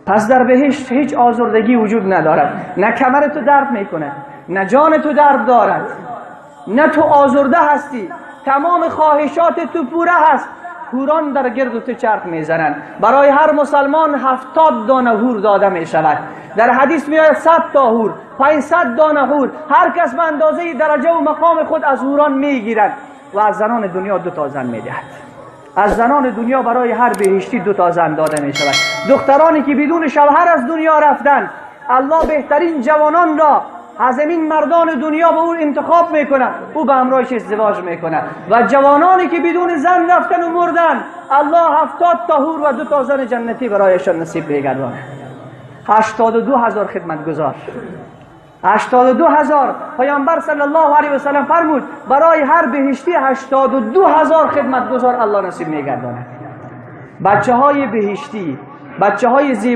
پس در بهشت هیچ آزردگی وجود ندارد، نه کمر تو درد میکنه، نه جان تو درد دارد، نه تو آزرده هستی، تمام خواهشات تو پوره هست. حوران در گرد تو چرخ میزنند. برای هر مسلمان 70 دانه حور داده می شود. در حدیث می آید 100 تا حور، 500 دانه حور، هر کس به اندازه درجه و مقام خود از حوران میگیرد و از زنان دنیا 2 تا زن میدهد. از زنان دنیا برای هر بهشتی 2 تا زن داده می شود. دخترانی که بدون شوهر از دنیا رفتن، الله بهترین جوانان را از این مردان دنیا به او انتخاب میکنه، او به همراهش ازدواج میکنه. و جوانانی که بدون زن رفتن و مردن، الله 70 تا حور و 2 تا زن جنتی برایشان نصیب میگردانه. 82,000 خدمتگزار، 82,000. پیامبر صلی الله علیه و سلم فرمود برای هر بهشتی 82,000 خدمتگزار الله نصیب میگردانه. بچه های بهشتی، بچه های